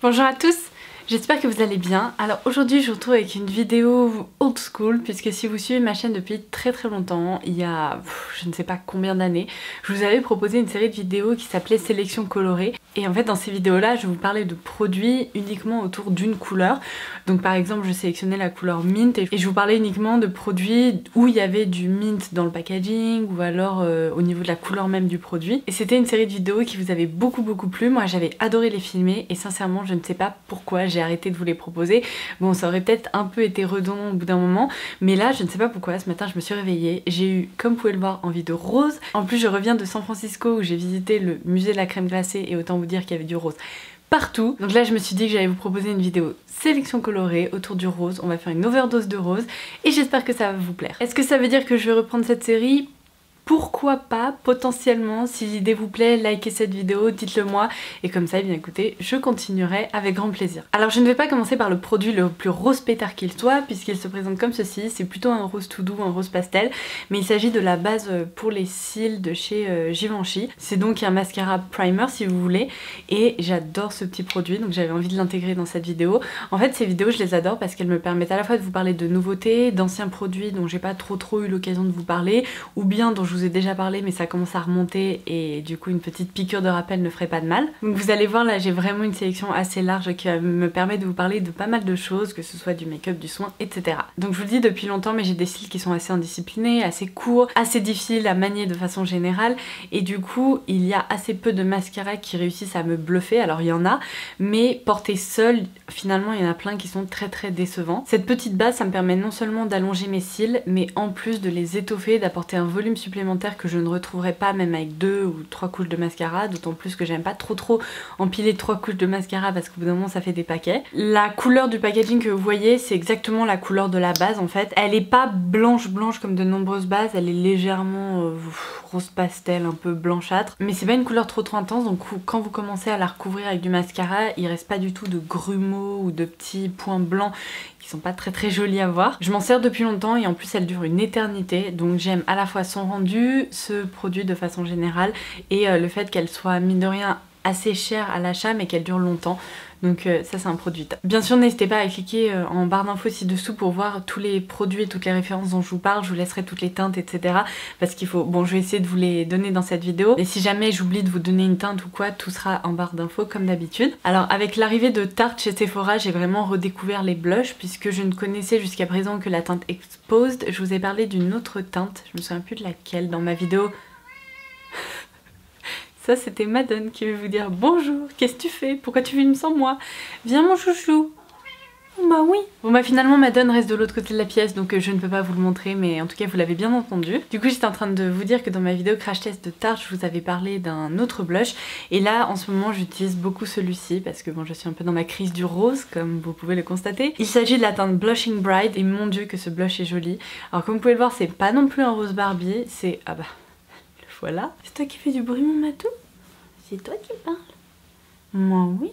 Bonjour à tous, j'espère que vous allez bien. Alors aujourd'hui je vous retrouve avec une vidéo old school puisque si vous suivez ma chaîne depuis très longtemps, il y a je ne sais pas combien d'années, je vous avais proposé une série de vidéos qui s'appelait Sélection colorée. Et en fait dans ces vidéos là je vous parlais de produits uniquement autour d'une couleur. Donc par exemple je sélectionnais la couleur mint et je vous parlais uniquement de produits où il y avait du mint dans le packaging ou alors au niveau de la couleur même du produit. Et c'était une série de vidéos qui vous avait beaucoup plu, moi j'avais adoré les filmer et sincèrement je ne sais pas pourquoi j'ai arrêté de vous les proposer. Bon ça aurait peut-être un peu été redondant au bout d'un moment, mais là je ne sais pas pourquoi, ce matin je me suis réveillée, j'ai eu comme vous pouvez le voir envie de rose. En plus je reviens de San Francisco où j'ai visité le musée de la crème glacée et autant vous dire qu'il y avait du rose partout. Donc là je me suis dit que j'allais vous proposer une vidéo sélection colorée autour du rose. On va faire une overdose de rose et j'espère que ça va vous plaire. Est-ce que ça veut dire que je vais reprendre cette série ? Pourquoi pas, potentiellement, si l'idée vous plaît, likez cette vidéo, dites-le moi, et comme ça, eh bien écoutez, je continuerai avec grand plaisir. Alors je ne vais pas commencer par le produit le plus rose pétard qu'il soit, puisqu'il se présente comme ceci, c'est plutôt un rose tout doux, un rose pastel, mais il s'agit de la base pour les cils de chez Givenchy. C'est donc un mascara primer si vous voulez, et j'adore ce petit produit, donc j'avais envie de l'intégrer dans cette vidéo. En fait, ces vidéos, je les adore parce qu'elles me permettent à la fois de vous parler de nouveautés, d'anciens produits dont j'ai pas trop eu l'occasion de vous parler, ou bien dont je vous ai déjà parlé mais ça commence à remonter et du coup une petite piqûre de rappel ne ferait pas de mal. Donc vous allez voir là j'ai vraiment une sélection assez large qui me permet de vous parler de pas mal de choses, que ce soit du make-up, du soin, etc. Donc je vous le dis depuis longtemps mais j'ai des cils qui sont assez indisciplinés, assez courts, assez difficiles à manier de façon générale et du coup il y a assez peu de mascara qui réussissent à me bluffer. Alors il y en a mais portés seuls finalement il y en a plein qui sont très décevants. Cette petite base ça me permet non seulement d'allonger mes cils mais en plus de les étoffer, d'apporter un volume supplémentaire que je ne retrouverai pas même avec 2 ou 3 couches de mascara, d'autant plus que j'aime pas trop empiler 3 couches de mascara parce qu'au bout d'un moment ça fait des paquets. La couleur du packaging que vous voyez c'est exactement la couleur de la base en fait. Elle est pas blanche comme de nombreuses bases, elle est légèrement rose pastel, un peu blanchâtre, mais c'est pas une couleur trop intense donc quand vous commencez à la recouvrir avec du mascara il reste pas du tout de grumeaux ou de petits points blancs qui sont pas très jolis à voir. Je m'en sers depuis longtemps et en plus elle dure une éternité donc j'aime à la fois son rendu, ce produit de façon générale et le fait qu'elle soit mine de rien assez chère à l'achat mais qu'elle dure longtemps. Donc ça c'est un produit top. Bien sûr n'hésitez pas à cliquer en barre d'infos ci-dessous pour voir tous les produits et toutes les références dont je vous parle. Je vous laisserai toutes les teintes etc. Parce qu'il faut... Bon je vais essayer de vous les donner dans cette vidéo. Et si jamais j'oublie de vous donner une teinte ou quoi, tout sera en barre d'infos comme d'habitude. Alors avec l'arrivée de Tarte chez Sephora, j'ai vraiment redécouvert les blushs puisque je ne connaissais jusqu'à présent que la teinte Exposed. Je vous ai parlé d'une autre teinte, je me souviens plus de laquelle dans ma vidéo. Ça c'était Madone qui veut vous dire bonjour, qu'est-ce que tu fais? Pourquoi tu filmes sans moi? Viens mon chouchou. Bah oui. Bon bah finalement Madone reste de l'autre côté de la pièce donc je ne peux pas vous le montrer mais en tout cas vous l'avez bien entendu. Du coup j'étais en train de vous dire que dans ma vidéo crash test de Tarte je vous avais parlé d'un autre blush et là en ce moment j'utilise beaucoup celui-ci parce que bon je suis un peu dans ma crise du rose comme vous pouvez le constater. Il s'agit de la teinte Blushing Bride et mon dieu que ce blush est joli. Alors comme vous pouvez le voir c'est pas non plus un rose Barbie, c'est... ah bah... voilà. C'est toi qui fais du bruit mon matou? C'est toi qui parles? Moi oui.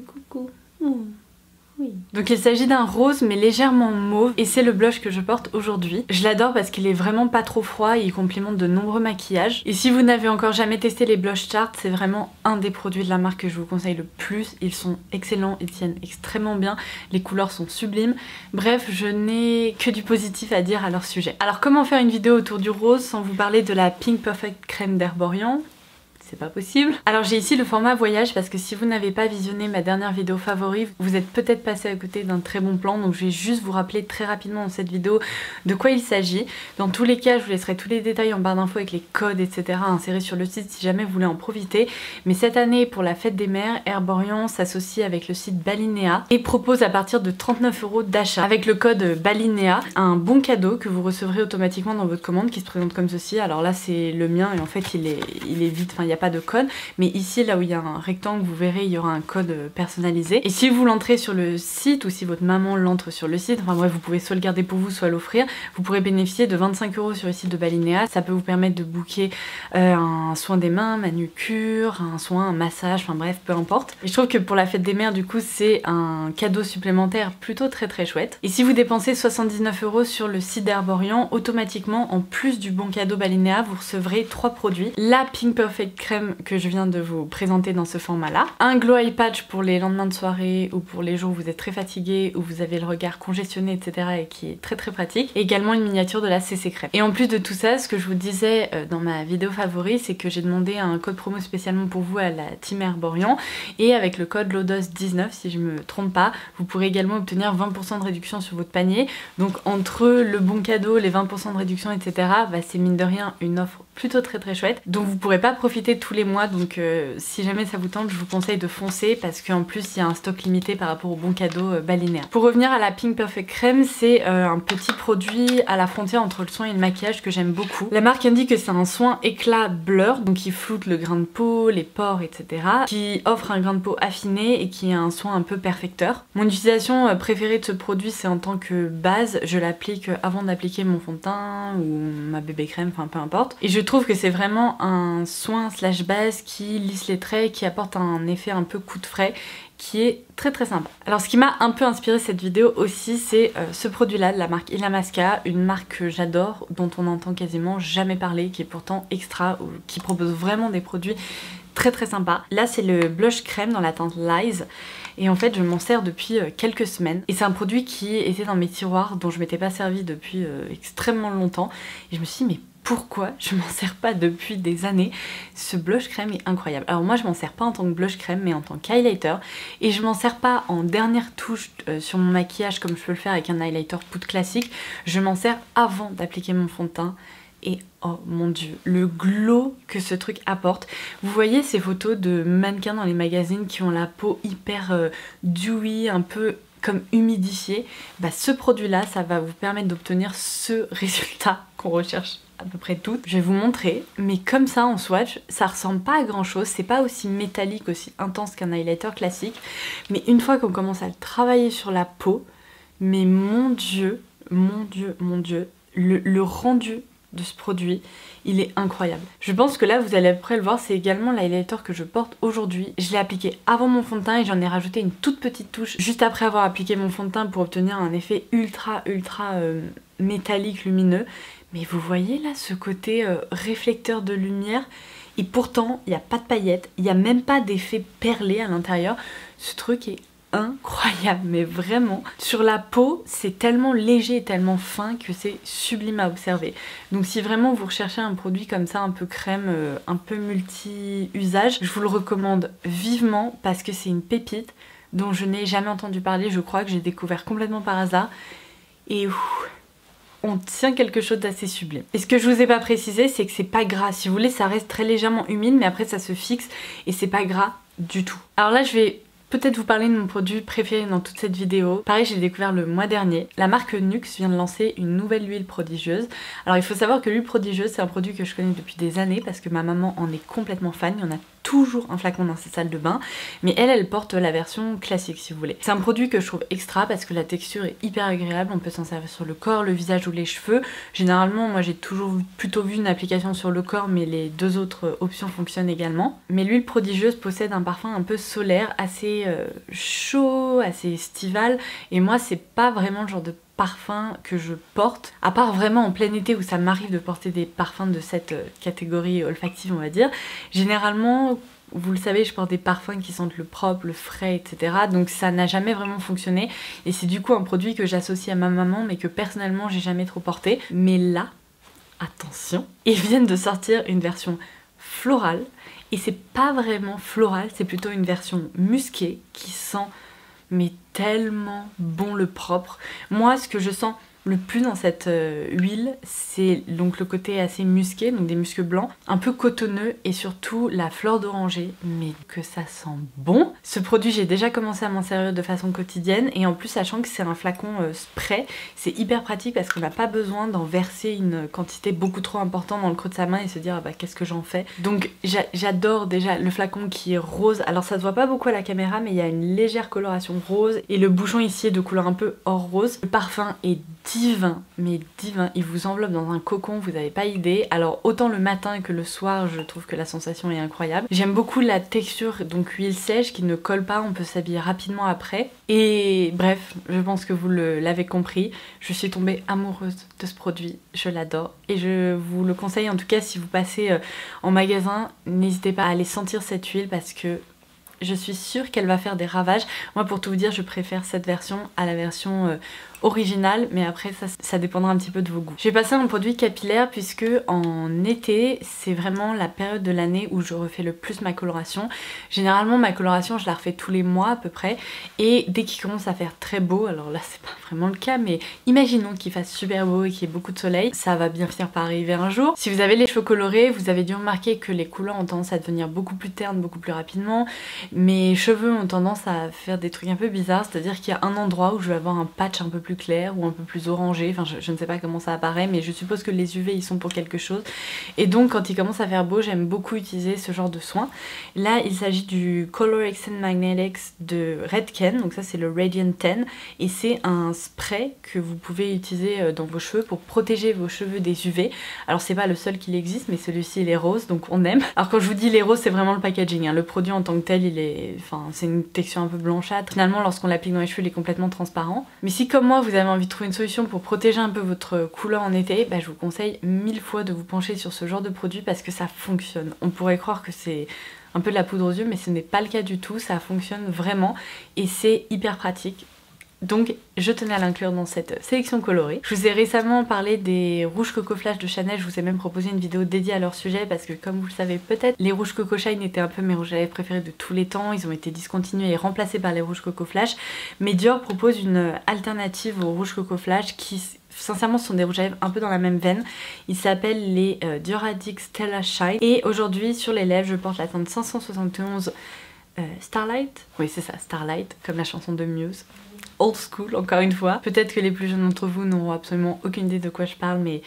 Coucou. Oui. Donc il s'agit d'un rose mais légèrement mauve et c'est le blush que je porte aujourd'hui. Je l'adore parce qu'il est vraiment pas trop froid et il complimente de nombreux maquillages. Et si vous n'avez encore jamais testé les blush Tarte, c'est vraiment un des produits de la marque que je vous conseille le plus. Ils sont excellents, ils tiennent extrêmement bien, les couleurs sont sublimes. Bref, je n'ai que du positif à dire à leur sujet. Alors comment faire une vidéo autour du rose sans vous parler de la Pink Perfect crème d'Herborian? C'est pas possible. Alors j'ai ici le format voyage parce que si vous n'avez pas visionné ma dernière vidéo favori, vous êtes peut-être passé à côté d'un très bon plan donc je vais juste vous rappeler très rapidement dans cette vidéo de quoi il s'agit. Dans tous les cas je vous laisserai tous les détails en barre d'infos avec les codes etc. insérés sur le site si jamais vous voulez en profiter. Mais cette année pour la fête des mères, Herborian s'associe avec le site Balinea et propose à partir de 39 € d'achat avec le code Balinea un bon cadeau que vous recevrez automatiquement dans votre commande qui se présente comme ceci. Alors là c'est le mien et en fait il est vide, enfin il n'y a pas de code mais ici là où il y a un rectangle vous verrez il y aura un code personnalisé et si vous l'entrez sur le site ou si votre maman l'entre sur le site, enfin bref vous pouvez soit le garder pour vous soit l'offrir, vous pourrez bénéficier de 25 € sur le site de Balinea. Ça peut vous permettre de booker un soin des mains, manucure, un soin, un massage, enfin bref peu importe. Et je trouve que pour la fête des mères du coup c'est un cadeau supplémentaire plutôt très chouette. Et si vous dépensez 79 € sur le site d'Herborian, automatiquement en plus du bon cadeau Balinea vous recevrez 3 produits. La Pink Perfect crème que je viens de vous présenter dans ce format là, un glow eye patch pour les lendemains de soirée ou pour les jours où vous êtes très fatigué, où vous avez le regard congestionné etc. et qui est très pratique, et également une miniature de la CC crème. Et en plus de tout ça, ce que je vous disais dans ma vidéo favori, c'est que j'ai demandé un code promo spécialement pour vous à la team Herborian, et avec le code LODOS19 si je me trompe pas, vous pourrez également obtenir 20% de réduction sur votre panier. Donc entre le bon cadeau, les 20% de réduction etc, bah, c'est mine de rien une offre plutôt très chouette, donc vous pourrez pas profiter tous les mois, donc si jamais ça vous tente, je vous conseille de foncer parce qu'en plus il y a un stock limité par rapport au bon cadeau Balinaire. Pour revenir à la Pink Perfect Crème, c'est un petit produit à la frontière entre le soin et le maquillage que j'aime beaucoup. La marque indique que c'est un soin éclat blur, donc qui floute le grain de peau, les pores etc, qui offre un grain de peau affiné et qui est un soin un peu perfecteur. Mon utilisation préférée de ce produit, c'est en tant que base, je l'applique avant d'appliquer mon fond de teint ou ma bébé crème, enfin peu importe, et je trouve que c'est vraiment un soin slash base qui lisse les traits, qui apporte un effet un peu coup de frais, qui est très sympa. Alors ce qui m'a un peu inspiré cette vidéo aussi, c'est ce produit là de la marque Illamasqua, une marque que j'adore, dont on n'entend quasiment jamais parler, qui est pourtant extra, ou qui propose vraiment des produits très sympas. Là c'est le blush crème dans la teinte Lies, et en fait je m'en sers depuis quelques semaines, et c'est un produit qui était dans mes tiroirs dont je m'étais pas servi depuis extrêmement longtemps, et je me suis dit mais pourquoi je m'en sers pas depuis des années? Ce blush crème est incroyable. Alors moi je m'en sers pas en tant que blush crème mais en tant qu'highlighter, et je m'en sers pas en dernière touche sur mon maquillage comme je peux le faire avec un highlighter poudre classique, je m'en sers avant d'appliquer mon fond de teint. Et oh mon dieu, le glow que ce truc apporte. Vous voyez ces photos de mannequins dans les magazines qui ont la peau hyper dewy, un peu comme humidifiée. Bah ce produit là, ça va vous permettre d'obtenir ce résultat qu'on recherche à peu près toutes. Je vais vous montrer, mais comme ça en swatch, ça ressemble pas à grand chose, c'est pas aussi métallique, aussi intense qu'un highlighter classique, mais une fois qu'on commence à le travailler sur la peau, mais mon dieu, le rendu de ce produit, il est incroyable. Je pense que là vous allez après le voir, c'est également l'highlighter que je porte aujourd'hui. Je l'ai appliqué avant mon fond de teint et j'en ai rajouté une toute petite touche juste après avoir appliqué mon fond de teint pour obtenir un effet ultra métallique lumineux. Mais vous voyez là ce côté réflecteur de lumière, et pourtant il n'y a pas de paillettes, il n'y a même pas d'effet perlé à l'intérieur. Ce truc est incroyable, mais vraiment. Sur la peau, c'est tellement léger et tellement fin que c'est sublime à observer. Donc si vraiment vous recherchez un produit comme ça, un peu crème, un peu multi-usage, je vous le recommande vivement parce que c'est une pépite dont je n'ai jamais entendu parler. Je crois que j'ai découvert complètement par hasard. Et on tient quelque chose d'assez sublime. Et ce que je vous ai pas précisé, c'est que c'est pas gras. Si vous voulez, ça reste très légèrement humide, mais après ça se fixe et c'est pas gras du tout. Alors là, je vais peut-être vous parler de mon produit préféré dans toute cette vidéo. Pareil, j'ai découvert le mois dernier. La marque Nux vient de lancer une nouvelle huile prodigieuse. Alors il faut savoir que l'huile prodigieuse, c'est un produit que je connais depuis des années parce que ma maman en est complètement fan. Il y en a toujours un flacon dans sa salle de bain, mais elle porte la version classique si vous voulez. C'est un produit que je trouve extra parce que la texture est hyper agréable, on peut s'en servir sur le corps, le visage ou les cheveux. Généralement moi j'ai toujours plutôt vu une application sur le corps, mais les deux autres options fonctionnent également. Mais l'huile prodigieuse possède un parfum un peu solaire, assez chaud, assez estival, et moi c'est pas vraiment le genre de parfum que je porte, à part vraiment en plein été où ça m'arrive de porter des parfums de cette catégorie olfactive on va dire. Généralement, vous le savez, je porte des parfums qui sentent le propre, le frais, etc. Donc ça n'a jamais vraiment fonctionné, et c'est du coup un produit que j'associe à ma maman mais que personnellement j'ai jamais trop porté. Mais là, attention, ils viennent de sortir une version florale, et c'est pas vraiment floral, c'est plutôt une version musquée qui sent mais tellement bon le propre. Moi ce que je sens le plus dans cette huile, c'est donc le côté assez musqué, donc des muscs blancs, un peu cotonneux, et surtout la fleur d'oranger, mais que ça sent bon. Ce produit, j'ai déjà commencé à m'en servir de façon quotidienne, et en plus sachant que c'est un flacon spray, c'est hyper pratique parce qu'on n'a pas besoin d'en verser une quantité beaucoup trop importante dans le creux de sa main et se dire ah bah qu'est-ce que j'en fais. Donc j'adore déjà le flacon qui est rose. Alors ça se voit pas beaucoup à la caméra, mais il y a une légère coloration rose, et le bouchon ici est de couleur un peu or rose. Le parfum est divin, mais divin. Il vous enveloppe dans un cocon, vous n'avez pas idée. Alors autant le matin que le soir, je trouve que la sensation est incroyable. J'aime beaucoup la texture, donc huile sèche qui ne colle pas, on peut s'habiller rapidement après. Et bref, je pense que vous l'avez compris, je suis tombée amoureuse de ce produit, je l'adore. Et je vous le conseille en tout cas si vous passez en magasin, n'hésitez pas à aller sentir cette huile parce que je suis sûre qu'elle va faire des ravages. Moi pour tout vous dire, je préfère cette version à la version originale, mais après ça dépendra un petit peu de vos goûts. Je vais passer à un produit capillaire puisque en été c'est vraiment la période de l'année où je refais le plus ma coloration. Généralement ma coloration je la refais tous les mois à peu près et dès qu'il commence à faire très beau, alors là c'est pas vraiment le cas mais imaginons qu'il fasse super beau et qu'il y ait beaucoup de soleil, ça va bien finir par arriver un jour. Si vous avez les cheveux colorés, vous avez dû remarquer que les couleurs ont tendance à devenir beaucoup plus ternes, beaucoup plus rapidement. Mes cheveux ont tendance à faire des trucs un peu bizarres, c'est-à-dire qu'il y a un endroit où je vais avoir un patch un peu plus clair ou un peu plus orangé, enfin je ne sais pas comment ça apparaît mais je suppose que les UV ils sont pour quelque chose et donc quand il commence à faire beau j'aime beaucoup utiliser ce genre de soin. Là il s'agit du Color Extend Magnetics de Redken, donc ça c'est le Radiant 10 et c'est un spray que vous pouvez utiliser dans vos cheveux pour protéger vos cheveux des UV. Alors c'est pas le seul qu'il existe mais celui-ci il est rose donc on aime. Alors quand je vous dis les roses c'est vraiment le packaging, hein. Le produit en tant que tel il est, enfin c'est une texture un peu blanchâtre. Finalement lorsqu'on l'applique dans les cheveux il est complètement transparent. Mais si comme moi vous avez envie de trouver une solution pour protéger un peu votre couleur en été, bah, je vous conseille 1000 fois de vous pencher sur ce genre de produit parce que ça fonctionne. On pourrait croire que c'est un peu de la poudre aux yeux mais ce n'est pas le cas du tout, ça fonctionne vraiment et c'est hyper pratique. Donc je tenais à l'inclure dans cette sélection colorée. Je vous ai récemment parlé des rouges Coco Flash de Chanel, je vous ai même proposé une vidéo dédiée à leur sujet parce que comme vous le savez peut-être, les rouges Coco Shine étaient un peu mes rouges à lèvres préférés de tous les temps, ils ont été discontinués et remplacés par les rouges Coco Flash. Mais Dior propose une alternative aux rouges Coco Flash qui sincèrement ce sont des rouges à lèvres un peu dans la même veine. Ils s'appellent les Dior Addict Stella Shine et aujourd'hui sur les lèvres je porte la teinte 571 Starlight. Oui c'est ça, Starlight, comme la chanson de Muse. Old school encore une fois. Peut-être que les plus jeunes d'entre vous n'auront absolument aucune idée de quoi je parle mais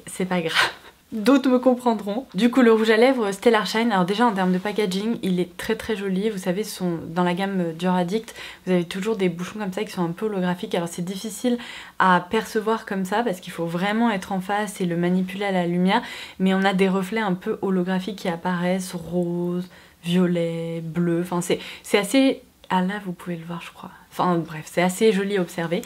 c'est pas grave. D'autres me comprendront. Du coup le rouge à lèvres Stellar Shine, alors déjà en termes de packaging il est très très joli. Vous savez dans la gamme Dior Addict vous avez toujours des bouchons comme ça qui sont un peu holographiques. Alors c'est difficile à percevoir comme ça parce qu'il faut vraiment être en face et le manipuler à la lumière. Mais on a des reflets un peu holographiques qui apparaissent, rose, violet, bleu. Enfin c'est assez... Ah là vous pouvez le voir je crois. Enfin bref, c'est assez joli à observer.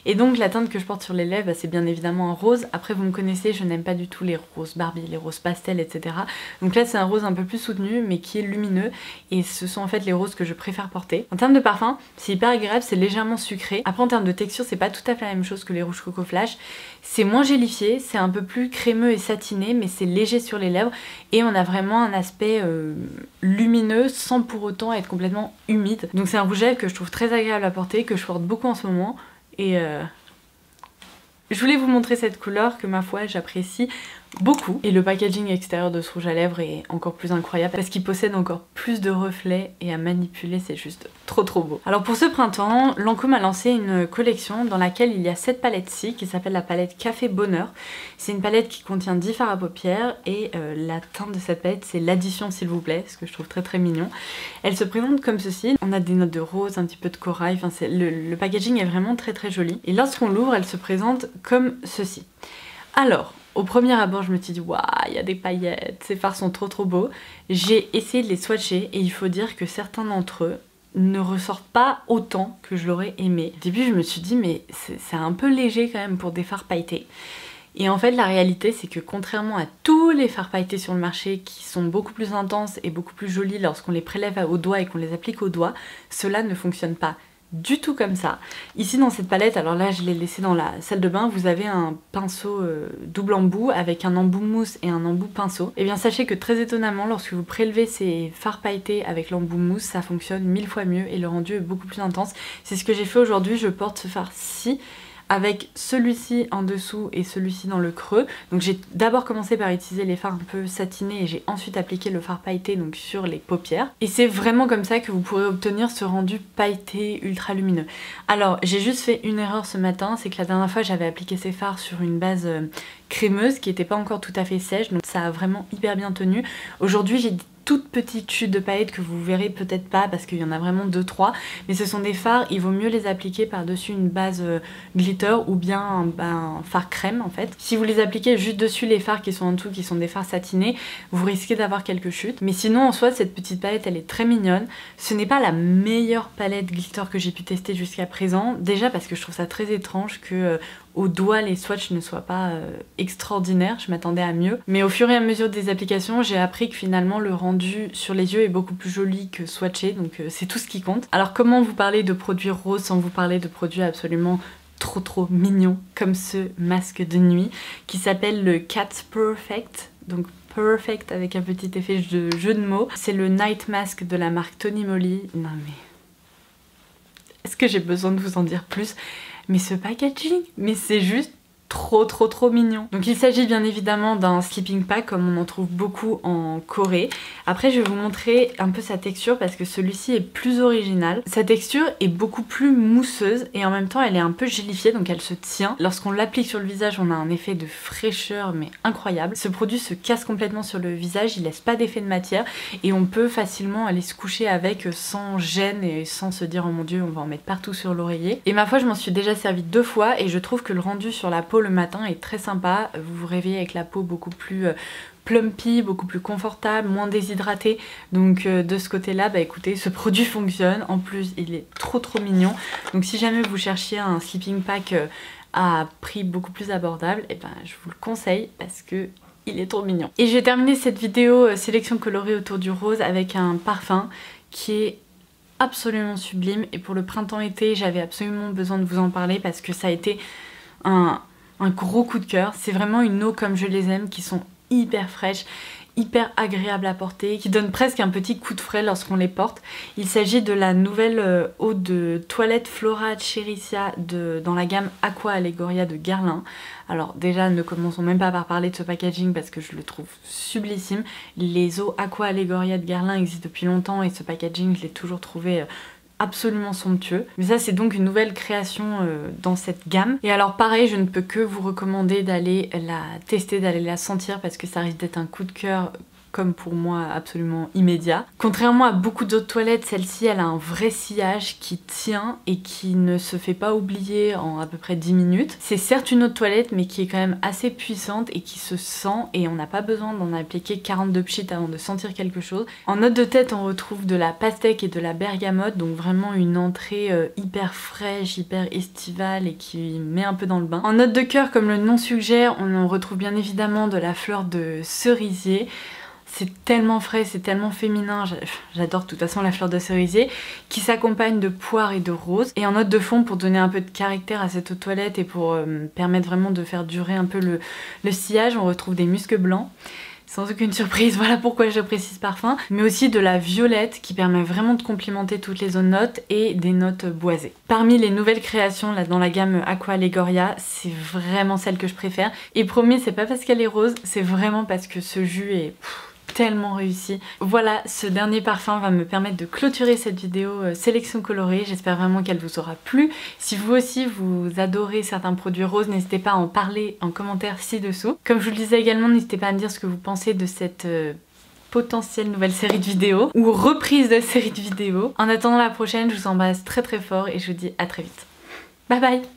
Et donc la teinte que je porte sur les lèvres, bah, c'est bien évidemment un rose. Après vous me connaissez, je n'aime pas du tout les roses Barbie, les roses pastel, etc. Donc là c'est un rose un peu plus soutenu, mais qui est lumineux. Et ce sont en fait les roses que je préfère porter. En termes de parfum, c'est hyper agréable, c'est légèrement sucré. Après en termes de texture, c'est pas tout à fait la même chose que les rouges Coco Flash. C'est moins gélifié, c'est un peu plus crémeux et satiné, mais c'est léger sur les lèvres. Et on a vraiment un aspect lumineux, sans pour autant être complètement humide. Donc c'est un rouge à lèvres que je trouve très agréable à porter, que je porte beaucoup en ce moment et je voulais vous montrer cette couleur que ma foi j'apprécie beaucoup. Et le packaging extérieur de ce rouge à lèvres est encore plus incroyable parce qu'il possède encore plus de reflets et à manipuler c'est juste trop beau. Alors pour ce printemps, Lancôme a lancé une collection dans laquelle il y a cette palette-ci qui s'appelle la palette Café Bonheur. C'est une palette qui contient 10 fards à paupières et la teinte de cette palette c'est l'addition s'il vous plaît, ce que je trouve très mignon. Elle se présente comme ceci, on a des notes de rose, un petit peu de corail, enfin le packaging est vraiment très joli. Et lorsqu'on l'ouvre elle se présente comme ceci. Alors au premier abord je me suis dit waouh il y a des paillettes, ces fards sont trop beaux. J'ai essayé de les swatcher et il faut dire que certains d'entre eux ne ressortent pas autant que je l'aurais aimé. Au début je me suis dit mais c'est un peu léger quand même pour des fards pailletés. Et en fait la réalité c'est que contrairement à tous les fards pailletés sur le marché qui sont beaucoup plus intenses et beaucoup plus jolis lorsqu'on les prélève au doigt et qu'on les applique au doigt, cela ne fonctionne pas du tout comme ça. Ici dans cette palette, alors là je l'ai laissé dans la salle de bain, vous avez un pinceau double embout avec un embout mousse et un embout pinceau. Et bien sachez que très étonnamment lorsque vous prélevez ces fards pailletés avec l'embout mousse, ça fonctionne 1000 fois mieux et le rendu est beaucoup plus intense. C'est ce que j'ai fait aujourd'hui, je porte ce fard-ci avec celui-ci en dessous et celui-ci dans le creux. Donc j'ai d'abord commencé par utiliser les fards un peu satinés et j'ai ensuite appliqué le fard pailleté donc sur les paupières. Et c'est vraiment comme ça que vous pourrez obtenir ce rendu pailleté ultra lumineux. Alors j'ai juste fait une erreur ce matin, c'est que la dernière fois j'avais appliqué ces fards sur une base crémeuse qui n'était pas encore tout à fait sèche, donc ça a vraiment hyper bien tenu. Aujourd'hui j'ai toutes petites chutes de paillettes que vous verrez peut-être pas parce qu'il y en a vraiment 2-3, mais ce sont des fards, il vaut mieux les appliquer par-dessus une base glitter ou bien un fard crème en fait. Si vous les appliquez juste dessus les fards qui sont en dessous, qui sont des fards satinés, vous risquez d'avoir quelques chutes. Mais sinon en soi cette petite palette elle est très mignonne. Ce n'est pas la meilleure palette glitter que j'ai pu tester jusqu'à présent, déjà parce que je trouve ça très étrange que au doigt les swatchs ne soient pas extraordinaires, je m'attendais à mieux. Mais au fur et à mesure des applications, j'ai appris que finalement le rendu sur les yeux est beaucoup plus joli que swatché, donc c'est tout ce qui compte. Alors comment vous parler de produits roses sans vous parler de produits absolument trop mignons comme ce masque de nuit qui s'appelle le Cat Perfect, donc Perfect avec un petit effet de jeu de mots. C'est le Night Mask de la marque Tony Moly. Non mais... est-ce que j'ai besoin de vous en dire plus? Mais ce packaging, mais c'est juste trop mignon. Donc il s'agit bien évidemment d'un sleeping pack comme on en trouve beaucoup en Corée. Après je vais vous montrer un peu sa texture parce que celui-ci est plus original. Sa texture est beaucoup plus mousseuse et en même temps elle est un peu gélifiée donc elle se tient. Lorsqu'on l'applique sur le visage on a un effet de fraîcheur mais incroyable. Ce produit se casse complètement sur le visage, il laisse pas d'effet de matière et on peut facilement aller se coucher avec sans gêne et sans se dire oh mon dieu on va en mettre partout sur l'oreiller. Et ma foi je m'en suis déjà servi 2 fois et je trouve que le rendu sur la peau le matin est très sympa. Vous vous réveillez avec la peau beaucoup plus plumpy, beaucoup plus confortable, moins déshydratée. Donc de ce côté là, bah écoutez, ce produit fonctionne. En plus il est trop mignon. Donc si jamais vous cherchiez un sleeping pack à prix beaucoup plus abordable, et ben je vous le conseille parce que il est trop mignon. Et je vais terminer cette vidéo sélection colorée autour du rose avec un parfum qui est absolument sublime. Et pour le printemps-été, j'avais absolument besoin de vous en parler parce que ça a été un gros coup de cœur. C'est vraiment une eau comme je les aime, qui sont hyper fraîches, hyper agréables à porter, qui donnent presque un petit coup de frais lorsqu'on les porte. Il s'agit de la nouvelle eau de toilette Flora Chericia dans la gamme Aqua Allegoria de Guerlain. Alors déjà ne commençons même pas par parler de ce packaging parce que je le trouve sublissime. Les eaux Aqua Allegoria de Guerlain existent depuis longtemps et ce packaging je l'ai toujours trouvé absolument somptueux. Mais ça c'est donc une nouvelle création dans cette gamme. Et alors pareil, je ne peux que vous recommander d'aller la tester, d'aller la sentir parce que ça risque d'être un coup de cœur comme pour moi absolument immédiat. Contrairement à beaucoup d'autres toilettes, celle-ci elle a un vrai sillage qui tient et qui ne se fait pas oublier en à peu près 10 minutes. C'est certes une eau de toilette mais qui est quand même assez puissante et qui se sent et on n'a pas besoin d'en appliquer 42 pchits avant de sentir quelque chose. En note de tête on retrouve de la pastèque et de la bergamote, donc vraiment une entrée hyper fraîche, hyper estivale et qui met un peu dans le bain. En note de cœur comme le nom suggère, on retrouve bien évidemment de la fleur de cerisier. C'est tellement frais, c'est tellement féminin, j'adore de toute façon la fleur de cerisier, qui s'accompagne de poire et de rose. Et en note de fond, pour donner un peu de caractère à cette eau de toilette et pour permettre vraiment de faire durer un peu le sillage, on retrouve des muscs blancs. Sans aucune surprise, voilà pourquoi je précise parfum, mais aussi de la violette qui permet vraiment de complémenter toutes les autres notes et des notes boisées. Parmi les nouvelles créations là dans la gamme Aqua Allegoria, c'est vraiment celle que je préfère. Et promis, c'est pas parce qu'elle est rose, c'est vraiment parce que ce jus est tellement réussi. Voilà, ce dernier parfum va me permettre de clôturer cette vidéo sélection colorée. J'espère vraiment qu'elle vous aura plu. Si vous aussi vous adorez certains produits roses, n'hésitez pas à en parler en commentaire ci-dessous. Comme je vous le disais également, n'hésitez pas à me dire ce que vous pensez de cette potentielle nouvelle série de vidéos ou reprise de série de vidéos. En attendant la prochaine, je vous embrasse très fort et je vous dis à très vite. Bye bye!